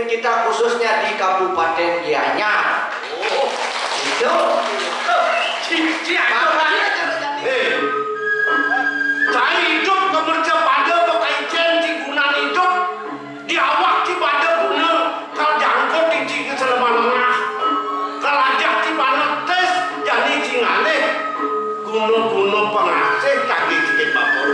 kita khususnya di Kabupaten Gianyar. Oh, itu. Saya hidup kemerja pada pakai janji guna hidup di awak di pada guna kalau jangkut di jing selama kalau ajak di mana tes jadi jingane guna pengasih kaki sedikit bapak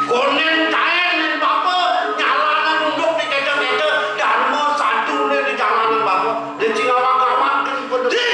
konen cair nih bapak nyalanan nunduk di keja-keja dharma satu nih di jalanan bapak di cingawak-awak di bener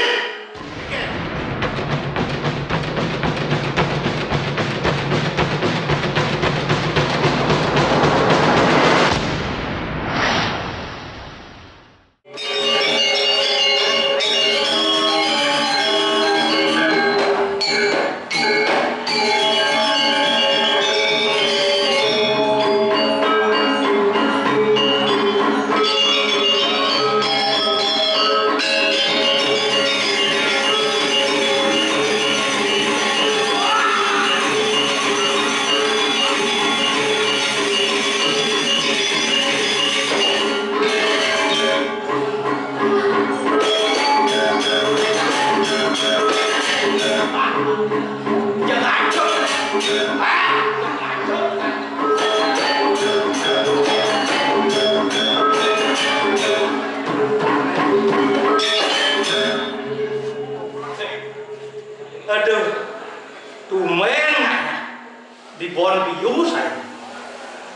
di bon bius saya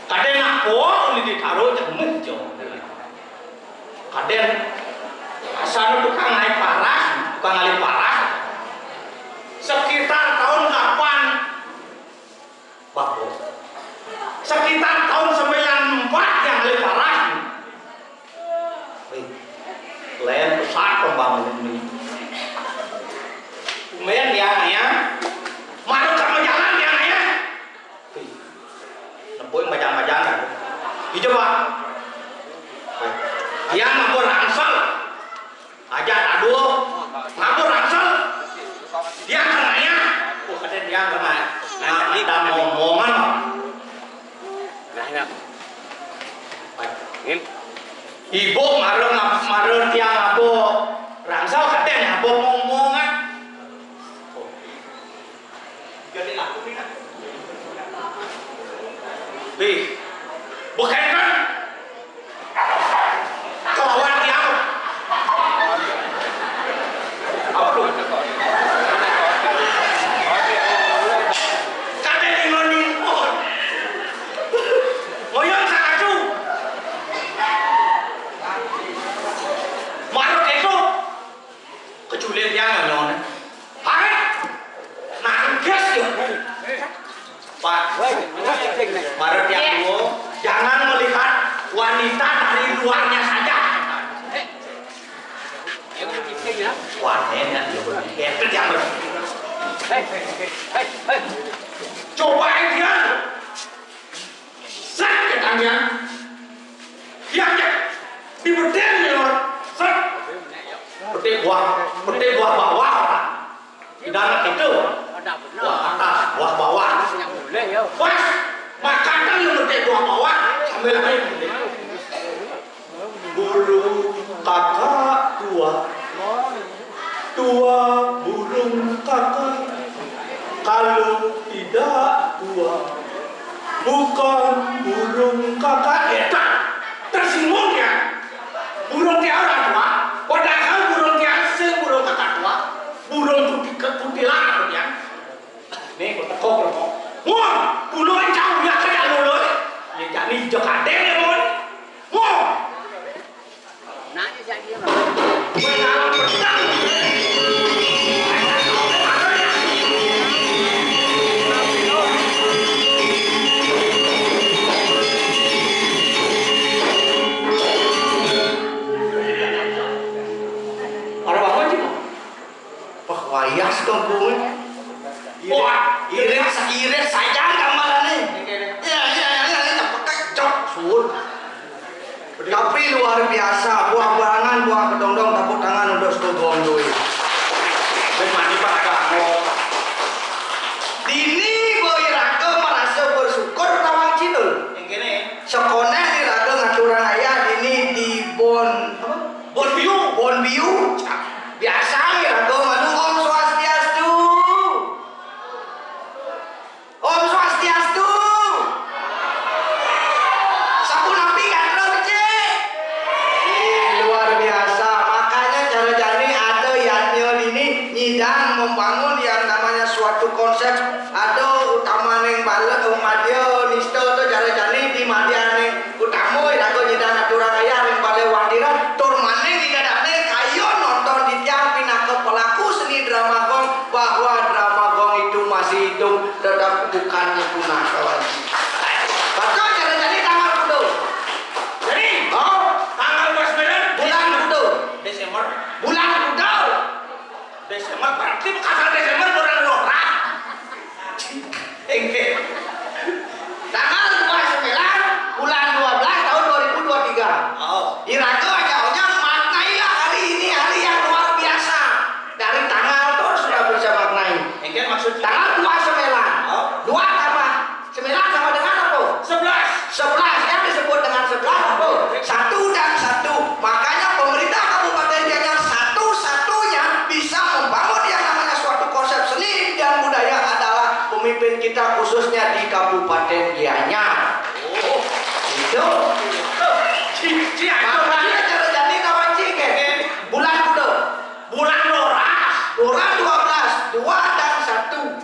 kaden aku ini ditaruh cek mejo kaden asal tukang naik paras sekitar tahun kapan bapak sekitar tahun 94 yang naik paras lain besar pembangunan ini kemudian ya marut sama jalan ya nepuin bajang-bajang kan hijau pak yang ngabur rangsel aja aduh ngabur rangsel dia kenanya kadang dia kena nah kita ngomongan ibu marun tiang ngabur rangsel kadang ngabur ngomongan jadi aku tidak bukan kan kawan dia apa tuh kata di menyimpun ngoyong sakaju maruk itu kecuali dia ngon hai nangis yuk Pak, marut yang dulu, jangan melihat wanita dari luarnya saja. Wanita itu yang cobain dia, set ketangnya, dia diberdeng ya, set, petik buah bawah, di dalam itu. Buah atas, buah bawah. Pas makan yang gede buah bawah sambil main. Burung kakak tua burung kakak kalau tidak tua bukan burung kakak eta tersinggung ya burung dia orang tua padahal burung dia burung kakak tua burung kutilang ya nih kok teko kok wah bulu jauh ya kayak lulus ya jadi jokade ya mon wah nanya saya dia menang pertang irit saja gambarannya. Ya, pakai cok sur. Tapi luar biasa, buah barangan, buah kedondong, tepuk tangan untuk Stogondoi. Mani Pak Agamo. Dini boy raga merasa bersyukur tawang cidul. Yang kene Sekolah di raga ngaturan ayah dini di Bon Biu. Biasa nih raga manu Om Swastiastu. Om Swastiastu. Sapu napi kan lo becek. Luar biasa. Makanya cara jani ada yang ini nyidang membangun yang namanya suatu konsep. Ada utama neng balik umadia nisto tu cara jani di madia neng utama raga nyidang aturan ayah neng balik wandiran tur maneh digadane kayo nonton di tiang pinaka pelaku seni drama gong bahwa drama gong itu masih hidup tetap bukannya punah kawan. Baca cara jani tanggal kudu. jadi Oh, tanggal 29 bulan kudu. Desember. Bulan kudu. Desember berarti kasar Desember bulan lorah. Engke. Tanggal 29 bulan 12 tahun 2023. Oh. Iraga jauhnya maknailah hari ini hari yang luar biasa. Dari tanggal tuh sudah bisa maknai. Engke maksud Tanggal 29. Oh. 2 sama 9 sama dengan apa? 11. 11 yang disebut dengan 11 apa? 1 dan 1. Makanya pemerintah Kabupaten Gianyar satu-satunya bisa membangun yang namanya suatu konsep seni dan budaya adalah pemimpin kita khususnya di Kabupaten Gianyar. Oh. Itu. Cici Makanya cara jadi kawan ciket. Bulan kudu. bulan loras. Bulan 12, 2 dan 1.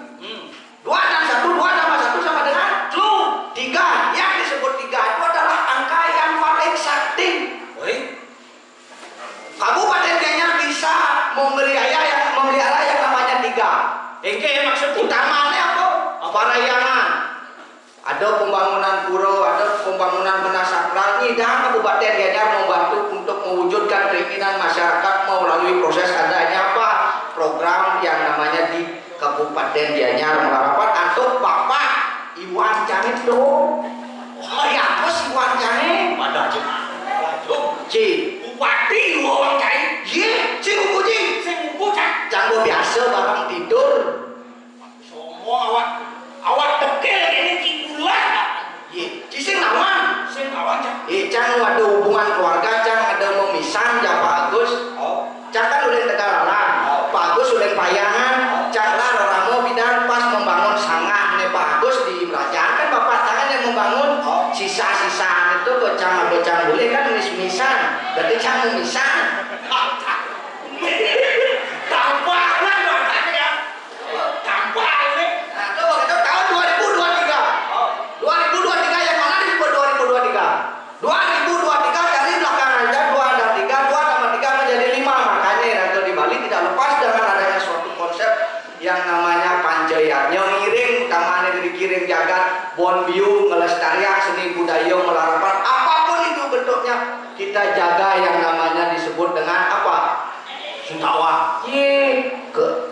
2 dan 1, 2 tambah 1 sama dengan 3. Yang disebut 3 itu adalah angka yang paling sakti. Oi. Kabupaten Gianyar bisa memelihara yang namanya 3. Engke maksud Utamanya apa? Parayangan. Ada pembangunan pura, ada pembangunan bena sakral. Nyidang Kabupaten Gianyar membantu untuk mewujudkan keinginan masyarakat melalui proses adanya apa? Program yang namanya di Kabupaten Gianyar Melarapat atau Bapak Iwan Canit dong. Oh ya, bos Iwan Canit. pada aja. Ci, Bupati wong kae. ye, ci uji. Sing bocah. Jangan biasa barang tidur. Semua awak dekil ini cigulas. Ye, ci sing nawan. Sing awak cak. Cang ada hubungan keluarga, Cang ada memisan, ya Pak Agus. Oh. Cang kan udah tegalaran, Pak Agus udah payangan, Cang lah orang mau bidan pas membangun sangah nih Pak Agus di kerajaan kan Bapak tangan yang membangun sisa-sisaan itu ke Cang ada Cang boleh kan mis-misan, berarti Cang memisan. Tamparan makanya. Tampar ini. Nah, itu waktu itu tahun 2023. 2023 yang mana disebut 2023? 2023 dari belakang aja 2 dan 3, 2 tambah 3 menjadi 5. Makanya Ratu di Bali tidak lepas dengan adanya suatu konsep yang namanya Pancaya. Ngiring utamanya dikiring jagat Bon Biu ngelestarian seni budaya Melarapat. Apapun itu bentuknya kita jaga yang namanya disebut dengan apa? Sentawa.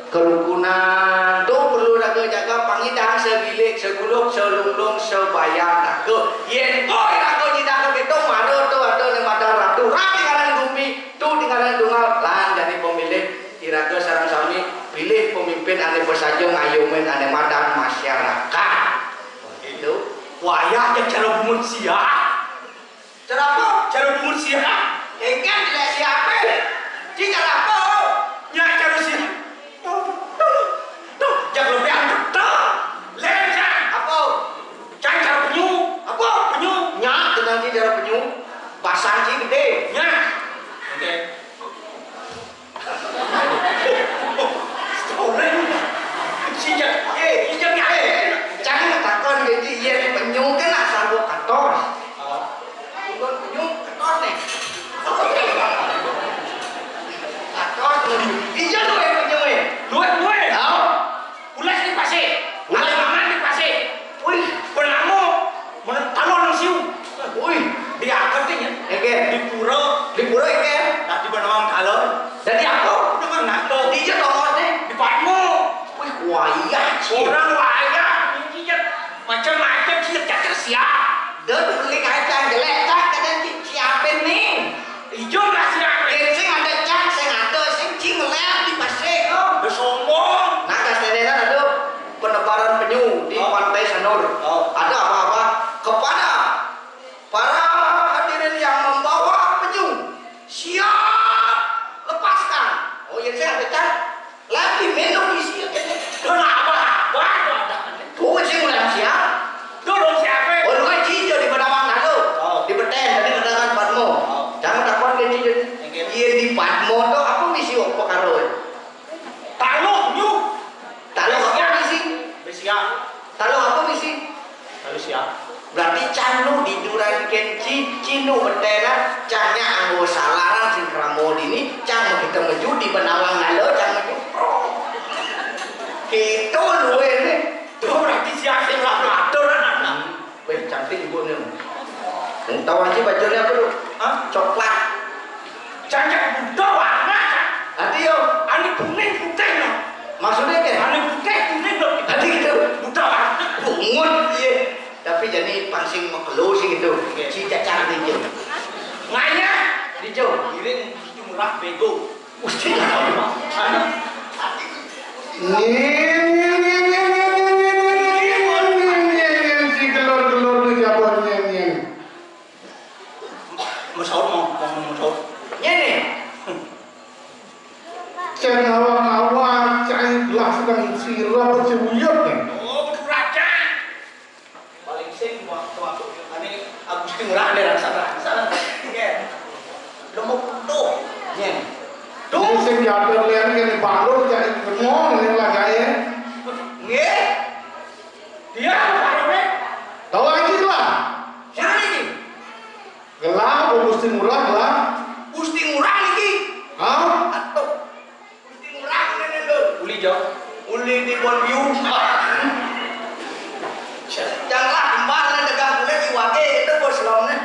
Kerukunan tuh perlu jaga pangidang sebilik segulung selunglung sebayang naga yen koi naga nyidang begitu madu tuh ada yang madar ratu rapi ngaran bumi tuh tinggalan tunggal lan jadi pemilih iraga sarang sami pilih pemimpin ane pesajung ayumen ane madang masyarakat itu Wayah yang cara bumun siap. cara apa? Cara bumun siap. Ikan tidak siapa jika apa? Nya cara siap. Tuh, jangan lebih angkat. Lenca. Apa? Cang cara penyu. Apa? Penyu. Nyak dengan cara penyu pasang gede Nya. Oke. Story. Sijak. Sijak nya. Jangan takon jadi yen penyu kan asal buat katos. Oh. Penyu katos nih. siap. Dia beli kacang jelek cak kadang siapin nih. Ijo nggak siap. Sing ada cak, sing ada sing cingelek di pasir. Udah sombong. Nah kastenan ada penebaran penyu di Pantai Sanur. Ada apa-apa kepada para hadirin yang membawa penyu. Siap lepaskan. Oh ya saya ada cak. Lagi minum isi kayaknya. Kenapa? Ada. Tuh sing udah siap. Dorong siapa? Oh lu kan cijo di Padang Nado. Di Beten tadi kedangan Padmo. Jangan takon ke cijo. Iya di Padmo tuh apa misi opo karo? Taruh nyu. Taruh apa misi? Siap. Taruh apa misi? Taruh siap. Berarti canu di duran kenci cinu betena cangnya anggo salaran sing kramod ini cang kita meju di Benawang Nado cang meju. Itu lu ini. Tuh berarti siap sing lator anak. Weh cantik ibu nih. Tahu aja bajunya apa lu? Coklat. Cantik muda warna. Hati yo. Ani kuning putih no. Maksudnya kan? Ani putih kuning no. Hati gitu. Muda warna. Bungut iya. Tapi jadi pangsing mekelo sih gitu. Si cacar hijau. Nganya. Hijau. Giring murah bego. Mesti tahu. Si gelor-gelor tu jawabannya ni. Masaur mau masaur. Ini. Cari awak-awak cari gelas dan sirap bersebuyut ni. Oh, raja. Paling sing waktu ani Agus murah ada rasa. Oke. Lo mau tuh. Ini. Tuh si jadar lihat ni baru cari kemon ni lah gaya. Nggih. Dia baru Tahu lagi lah. Siapa ini? Gelap, mesti murah lah. Gusti murah niki. Hah? Atuh. Gusti murah ini lho. uli jauh. Uli di Bonview. Janganlah kembali dagang kulit iwake itu bos lomnya.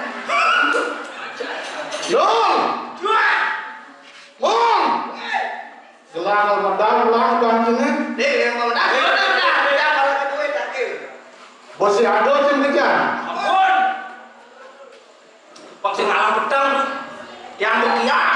Dong, Jual. Mon. Gelap Ramadan ulang tahun ni. Deh yang mau dah. Dah kalau kedua tak ke. Bos si Ado sih mengejar. Ampun. Bang sing alam pedang tuh. Yang bekiak.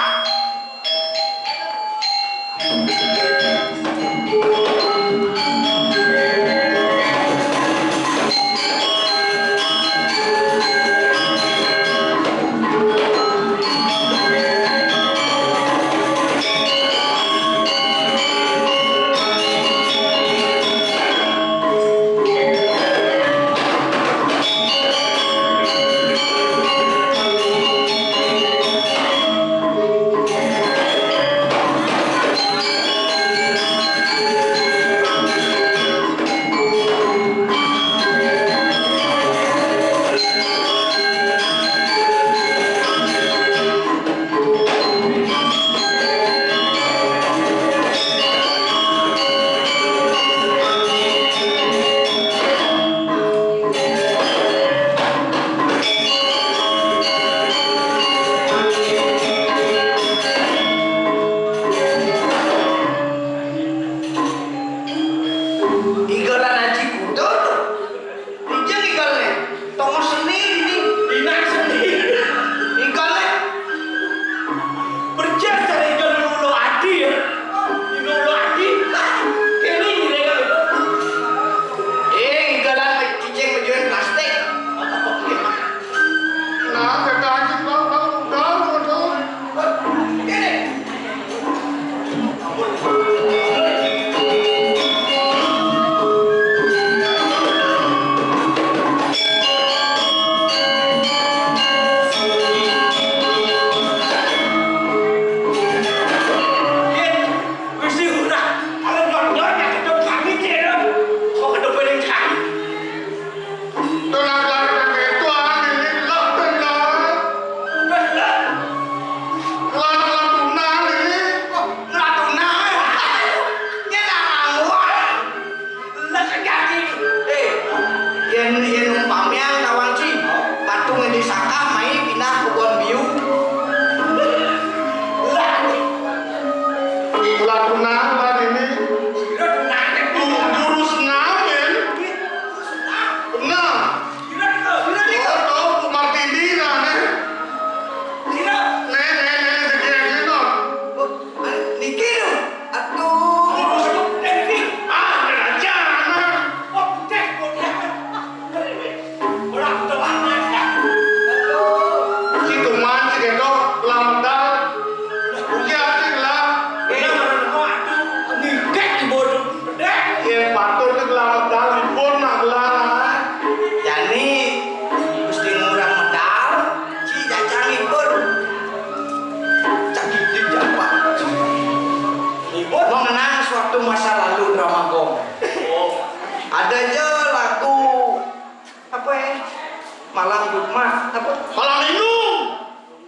malam Jumat apa? Malam Minggu.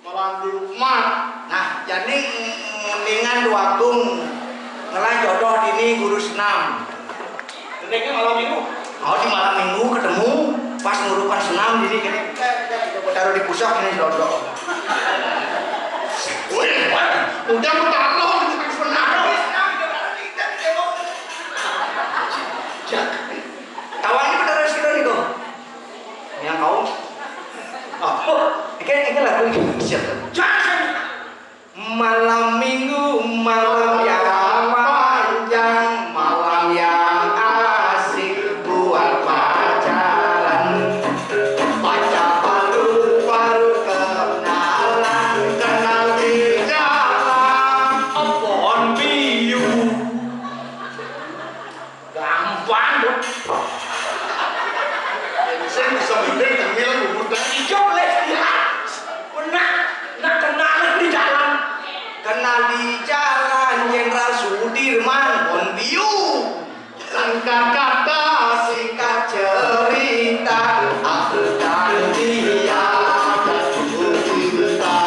Malam Jumat. Nah, jadi mendingan waktu ngelah jodoh dini guru senam. Neneknya malam Minggu. Oh, di malam Minggu ketemu pas ngurukan senam dini gini. Taruh di pusat ini jodoh. Wih, udah taruh di senam. Kawan ini bener sih nih kok. Yang kau. Oh, ini lagu ini siapa? Malam Minggu, malam yang panjang, malam yang asik buat pacaran. Baca paru-paru kenalan, kenal di jalan. Pohon biu. Gampang dong. Saya bisa bikin cemilan mudah. Hijau les lihat. Benar. Nak kenalan di jalan. Kenal di jalan Jenderal Sudirman Bonbiu. Sangka kata Singkat cerita, aku dan dia jatuh cinta.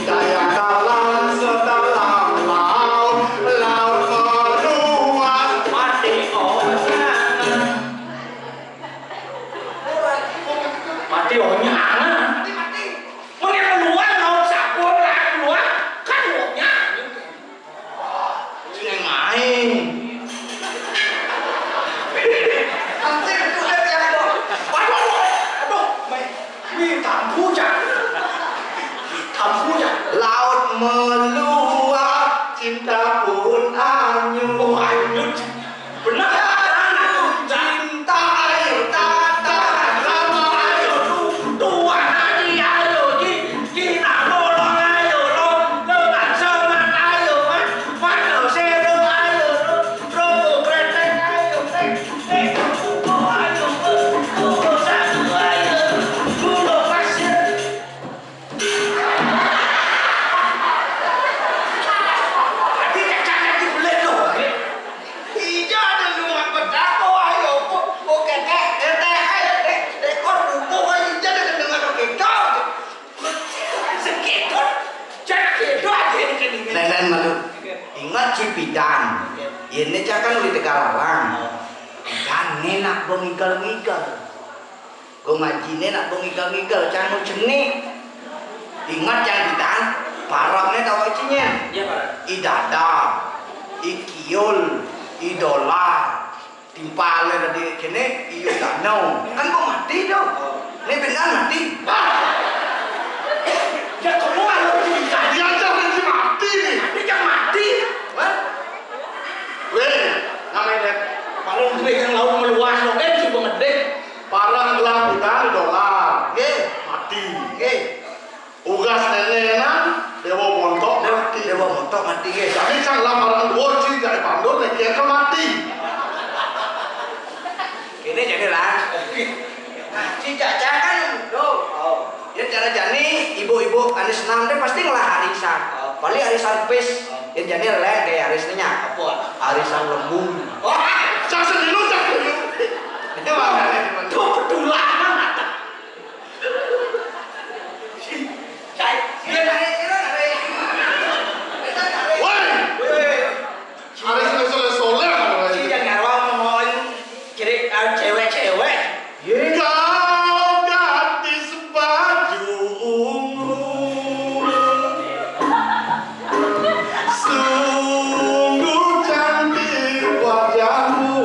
Daya kalah sedalam laut, laut meluas. Mati onyangan. Mati onyangan. Mau yang keluar laut sapu lah keluar kan onyangan. Ini main. Nanti itu lihat yang itu. Aduh, ini tampuja. Tampuja. Laut meluap, cinta pun anyut. Oh, anyut. Benar. Cinta air tata, Lama ayo tua tadi ayo kita tolong ayo lo dengan semangat ayo mana seru ayo lo kretek ayo ayo satu ayo dulu pasir. Tadi cacatnya dibeli tuh. hijau ada rumah pedako ayo kok ketek ayo ekor buku ayo hijau ada dengan ketok. Segitu jangan gitu aja ini. Nenen malu. Ingat Cipidan. Ini cakan di Tegalalang. Dan nenak bong igal-igal. Kau ngaji nenak bong igal-igal canu jenik. Ingat yang Cipidan. Parangnya tahu acinya. Iya, Pak. Idada, ikiul, idola, timpalnya dari kene iu danau. Kan kau mati dong. Ini benar mati. Ya kamu ayo cerita. Dia jangan si mati nih. Ini yang mati. Wah, Weh, namanya Paling gede yang laut meluas loh kan sih gede. parang gelang kita dolar. ye, Mati. ye. Ugas nenenan, dewa montok mati. Dewa montok mati ye. Jadi sang lamaran boci dari pandor nek dia mati. Ini jadi lah. Si Caca kan, tuh. Ya cara jani ibu-ibu anis senam deh pasti ngelah arisan. Paling arisan pes. Yang jani leh deh arisnya. Apa? Arisan lembu. Cak sendiri cak dulu. Itu mana? Tuh petulangan. Woi, ada soleh soleh kalau Si yang ngarang ngomongin kiri cewek-cewek. Kau gadis baju ungu, sungguh cantik wajahmu.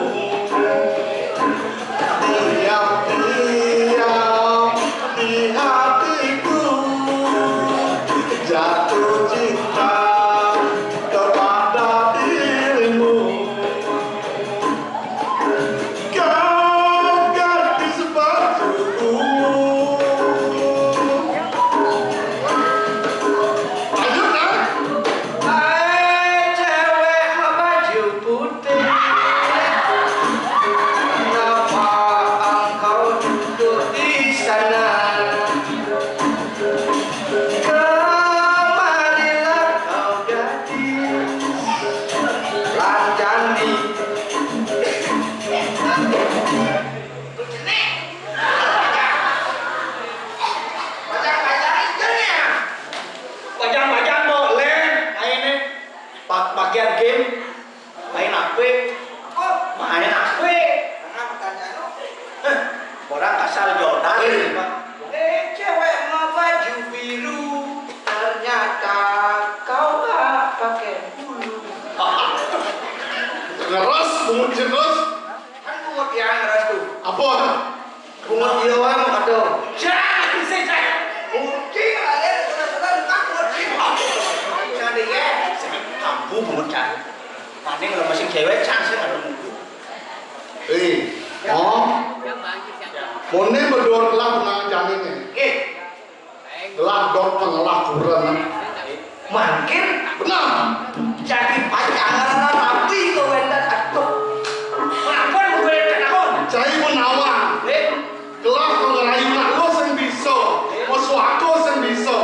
orang kasar Jordan. Cewek mau baju biru, ternyata kau nggak pakai bulu. Ngeres, bungut jeres. Kan bungut yang ngeres tuh. Apa? Bungut dia mau kado. Jangan saya. Mungkin ada benar-benar takut sih. Jadi ya, kamu bungut can. Mana kalau masih cewek can sih nggak nunggu. Oh. Mone berdua lah pernah jaminnya. Lah dot pengelakuran. Mungkin Benar. jadi pacaran tapi kau enggak takut. Ngapain gue takut? Cai menawan. Kelah kau ngerayu aku sing bisa. Musuh aku sing bisa.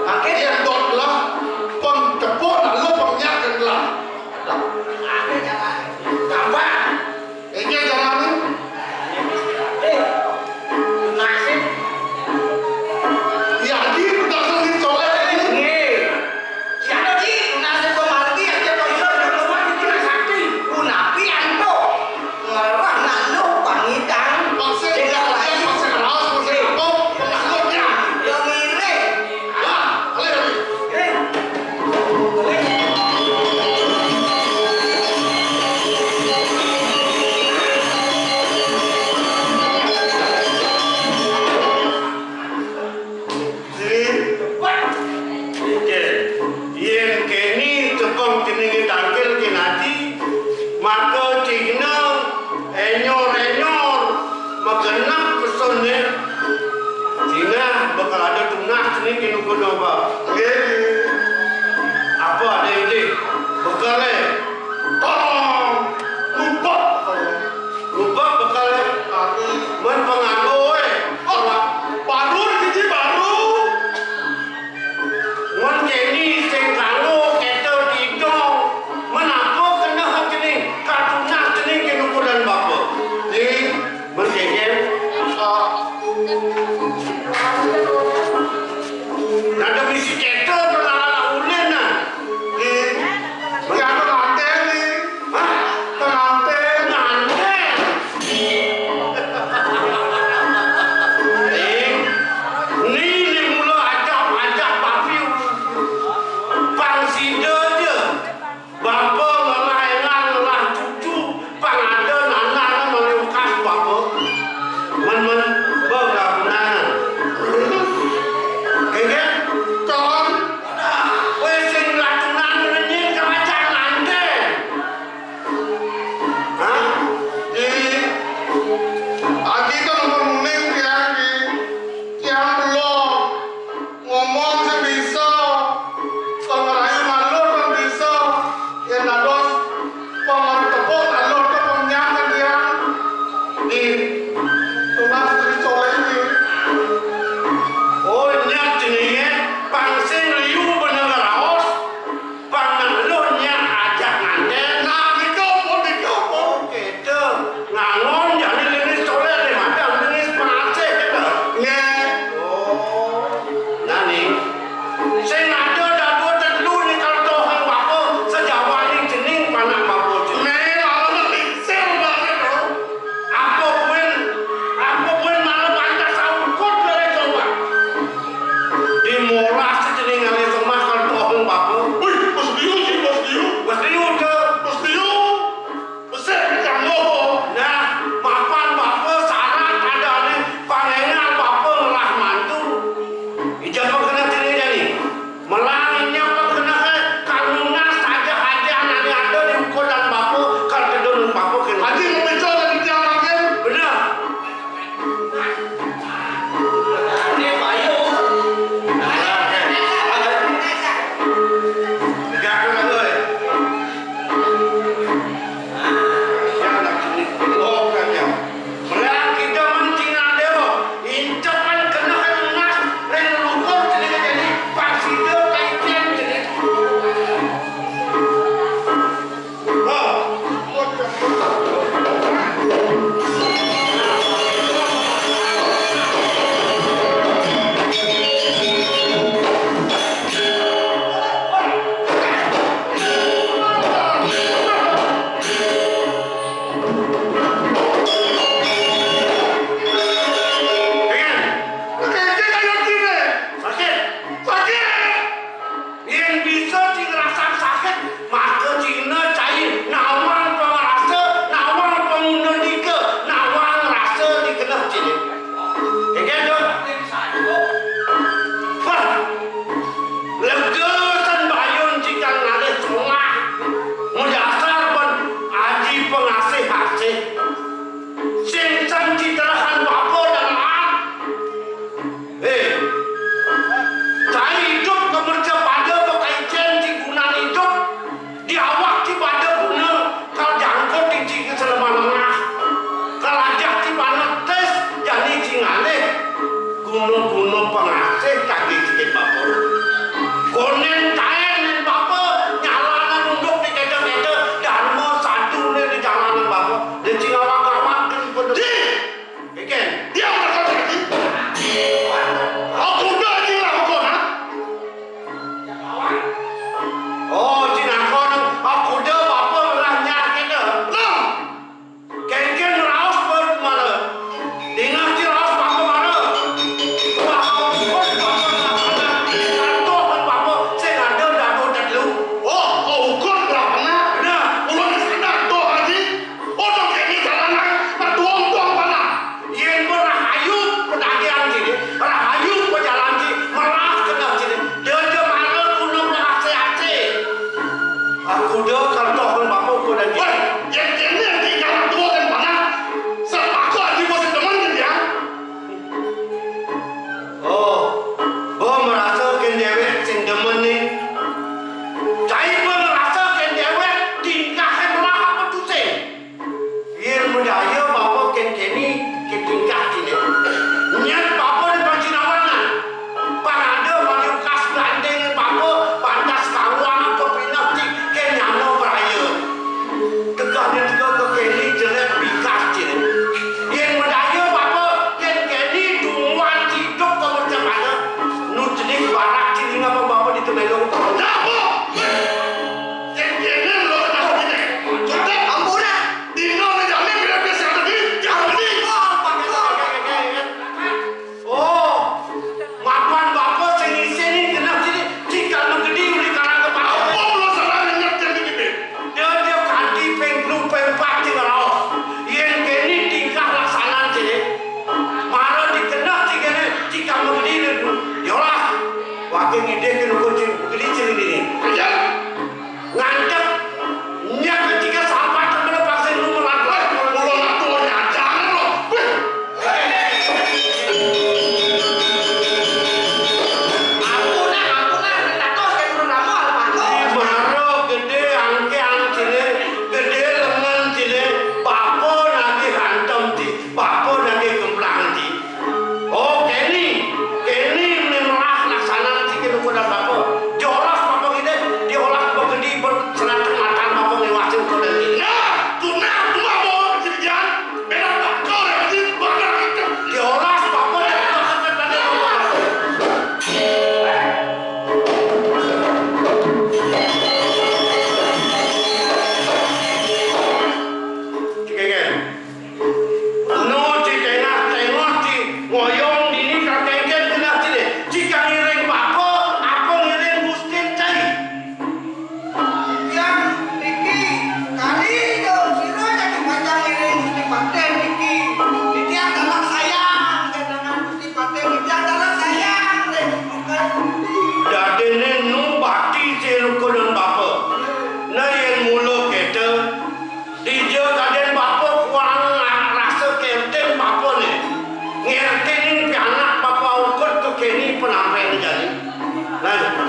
Makin Dia dot lah pengkepuk lalu pengnyakan lah. gampang. Ini jalannya. Nasib Ya di udah sering colek ini. jadi nasib pemargi aja kalau udah kita sakti. Unapi anto ngarah nando pangidang. Pasir Tidak lain. pasir raus pasir kepuk penakutnya. Yang ini. Lah, alih. Yang kini tepung jenis tangkil kinati, maka cina enyor magenap pesonnya, cina bakal ada tunah sini kini kudoba. Apa ada ide? Bekalnya, tolong lupa bekalnya. Men pengaruh Baru biji baru. Wan kini sing kanggo keto didong menapa kena hak ini kartuna ini kena ukuran bapa Di berjejer nada misi keto berlala ulen nah yang pengantin nih. hah Pengantin. nganten ni mula ajak papi pangsida je bapa ngelah cucu pang ada anak meleukas bapa men bergabungan kaya Kawan. weh sing lacunan menyin kemacang ande hah Di Agi kan nomor kuning yang belum ngomong sih bisa, pengerayu malur kan bisa, yang dados pengen tepuk malur ke pengnyakan dia di tunas dari colek ini. oh nyak jenenge pangsing liu bener raos pangalunya ajak ngande Nah, dikopo. gitu ngangon jadi ini soleh deh sini. Kengken dong. Wah, lega san bayun jika ngalih semua. Mendasar pun aji pengasih hasih. Sing sang citerahan bapa dan mak. Saya hidup kemerja pada berkaitan di guna hidup. Di awak di pada guna kalau jangkut di keselaman mah. Kalau ajak di mana tes jadi cingalih. Guna-guna pengasih kaki sikit bapa. Konen taen dan bapa nyalanan untuk di keda-keda dharma satu di jalanan bapa. Dan cingawak-awak dan peduli. Ikan, dia berkata tadi. Aku udah gila kau nak. Oh, cina kau aku udah bapa belanja kita. Lah, kengken raus mana? Dengar si raus bapa mana?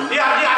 Dia